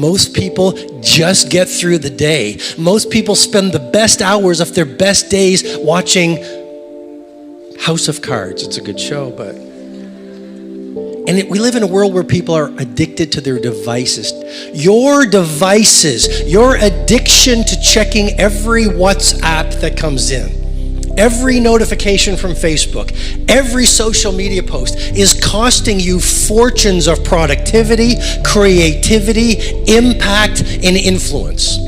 Most people just get through the day. Most people spend the best hours of their best days watching House of Cards. It's a good show, but... we live in a world where people are addicted to their devices. Your devices, your addiction to checking every WhatsApp that comes in, every notification from Facebook, every social media post is costing you fortunes of productivity, creativity, impact, and influence.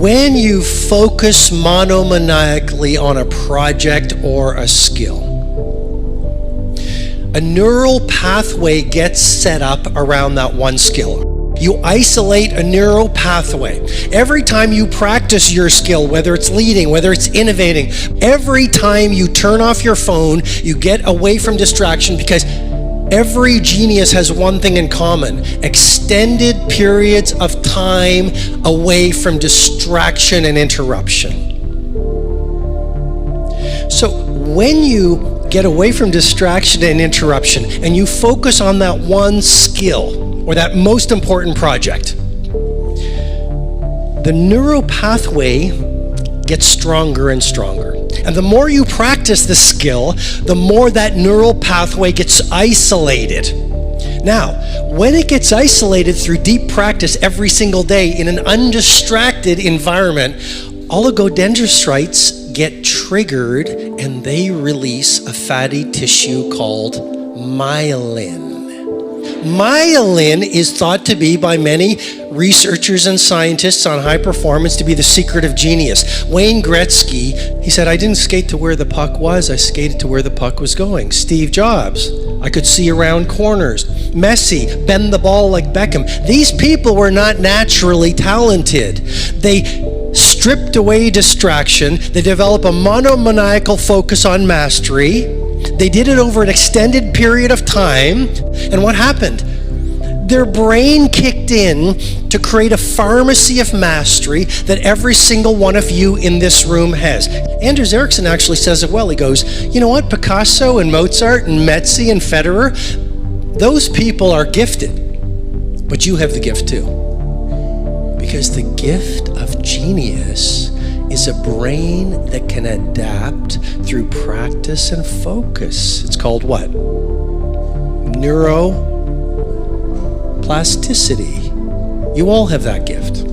When you focus monomaniacally on a project or a skill, a neural pathway gets set up around that one skill. You isolate a neural pathway. Every time you practice your skill, whether it's leading, whether it's innovating, every time you turn off your phone, you get away from distraction, because every genius has one thing in common: extended periods of time away from distraction and interruption. So when you get away from distraction and interruption and you focus on that one skill or that most important project, the neural pathway gets stronger and stronger. And the more you practice the skill, the more that neural pathway gets isolated. Now, when it gets isolated through deep practice every single day in an undistracted environment, oligodendrocytes get triggered and they release a fatty tissue called myelin. Myelin is thought to be, by many researchers and scientists on high performance, to be the secret of genius. Wayne Gretzky, he said, "I didn't skate to where the puck was, I skated to where the puck was going." Steve Jobs, "I could see around corners." Messi, bend the ball like Beckham. These people were not naturally talented. They stripped away distraction. They developed a monomaniacal focus on mastery. They did it over an extended period of time. And what happened? Their brain kicked in to create a pharmacy of mastery that every single one of you in this room has. Anders Ericsson actually says it well. He goes, "You know what? Picasso and Mozart and Metzi and Federer, those people are gifted. But you have the gift too." Because the gift of genius is a brain that can adapt through practice and focus. It's called what? Neuroplasticity. You all have that gift.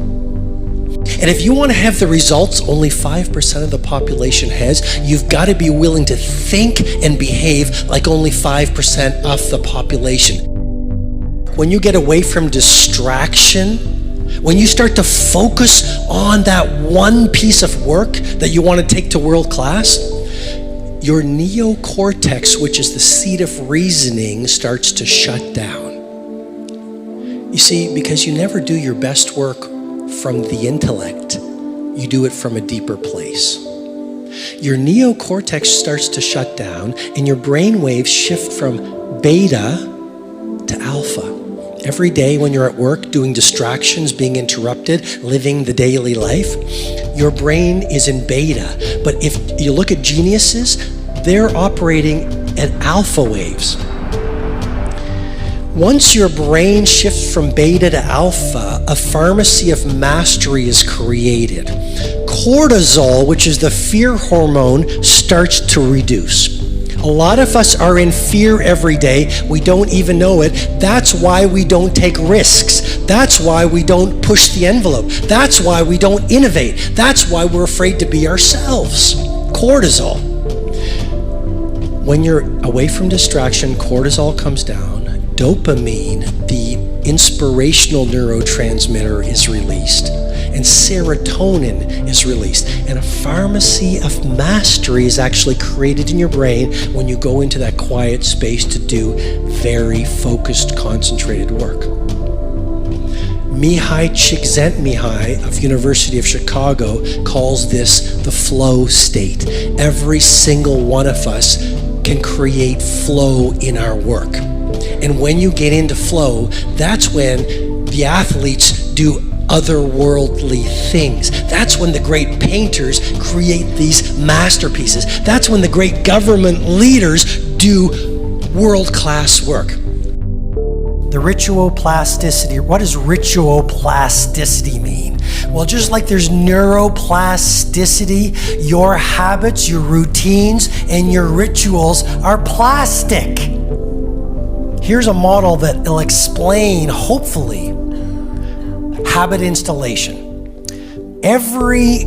And if you want to have the results only 5% of the population has, you've got to be willing to think and behave like only 5% of the population. When you get away from distraction, when you start to focus on that one piece of work that you want to take to world class, your neocortex, which is the seat of reasoning, starts to shut down. You see, because you never do your best work from the intellect, you do it from a deeper place. Your neocortex starts to shut down and your brain waves shift from beta to alpha. Every day when you're at work doing distractions, being interrupted, living the daily life, your brain is in beta. But if you look at geniuses, they're operating at alpha waves. Once your brain shifts from beta to alpha, a pharmacy of mastery is created. Cortisol, which is the fear hormone, starts to reduce. A lot of us are in fear every day. We don't even know it. That's why we don't take risks. That's why we don't push the envelope. That's why we don't innovate. That's why we're afraid to be ourselves. Cortisol. When you're away from distraction, cortisol comes down. Dopamine, the inspirational neurotransmitter, is released. And serotonin is released. And a pharmacy of mastery is actually created in your brain when you go into that quiet space to do very focused, concentrated work. Mihai Csikszentmihalyi of University of Chicago calls this the flow state. Every single one of us can create flow in our work. And when you get into flow, that's when the athletes do otherworldly things. That's when the great painters create these masterpieces. That's when the great government leaders do world-class work. The rituoplasticity. What does rituoplasticity mean? Well, just like there's neuroplasticity, your habits, your routines, and your rituals are plastic. Here's a model that will explain, hopefully, habit installation. Every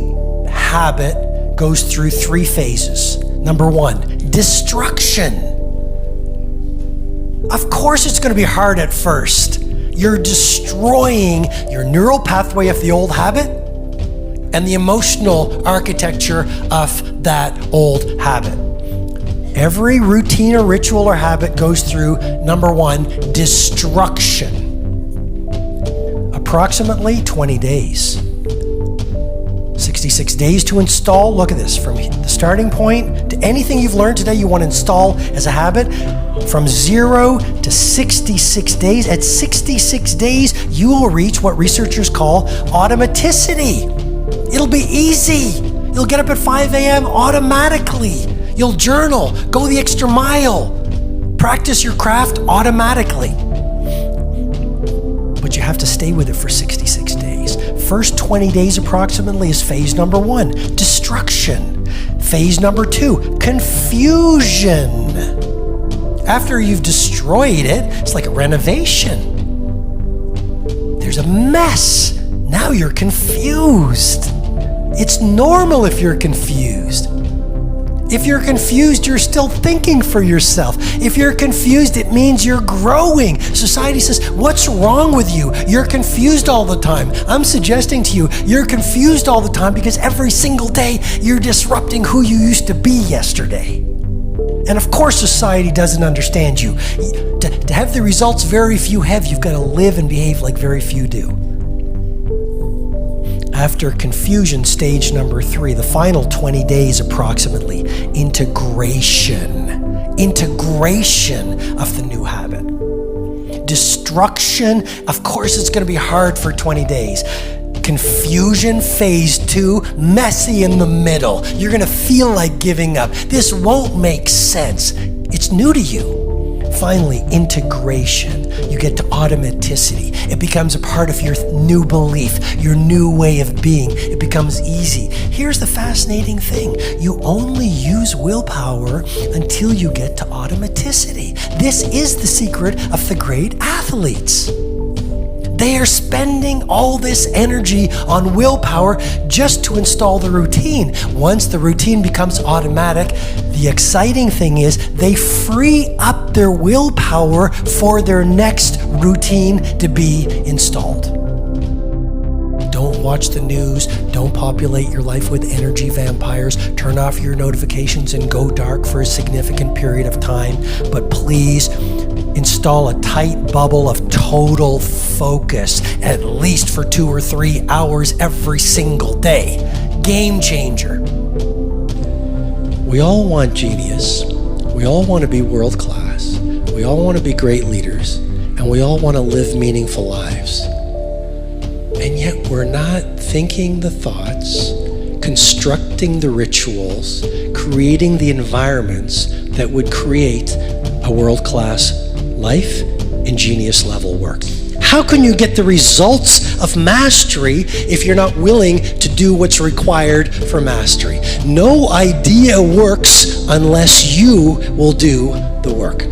habit goes through 3 phases. Number 1, destruction. Of course it's going to be hard at first. You're destroying your neural pathway of the old habit and the emotional architecture of that old habit. Every routine or ritual or habit goes through, number 1, destruction. Approximately 20 days. 66 days to install. Look at this, from the starting point to anything you've learned today you want to install as a habit, from 0 to 66 days. At 66 days, you will reach what researchers call automaticity. It'll be easy. You'll get up at 5 a.m. automatically. You'll journal, go the extra mile, practice your craft automatically. But you have to stay with it for 66 days. First 20 days approximately is phase number 1, destruction. Phase number 2, confusion. After you've destroyed it, it's like a renovation. There's a mess. Now you're confused. It's normal if you're confused. If you're confused, you're still thinking for yourself. If you're confused, it means you're growing. Society says, what's wrong with you? You're confused all the time. I'm suggesting to you, you're confused all the time because every single day you're disrupting who you used to be yesterday. And of course, society doesn't understand you. To have the results very few have, you've got to live and behave like very few do. After confusion, stage number 3, the final 20 days approximately, integration of the new habit. Destruction, of course it's going to be hard for 20 days. Confusion, phase 2, messy in the middle. You're going to feel like giving up. This won't make sense. It's new to you. Finally, integration. You get to automaticity. It becomes a part of your new belief, your new way of being. It becomes easy. Here's the fascinating thing. You only use willpower until you get to automaticity. This is the secret of the great athletes. They are spending all this energy on willpower just to install the routine. Once the routine becomes automatic, the exciting thing is they free up their willpower for their next routine to be installed. Don't watch the news. Don't populate your life with energy vampires. Turn off your notifications and go dark for a significant period of time. But please, install a tight bubble of total focus, at least for 2 or 3 hours every single day. Game changer. We all want genius. We all want to be world class. We all want to be great leaders. And we all want to live meaningful lives. And yet we're not thinking the thoughts, constructing the rituals, creating the environments that would create a world-class life and genius level work. How can you get the results of mastery if you're not willing to do what's required for mastery? No idea works unless you will do the work.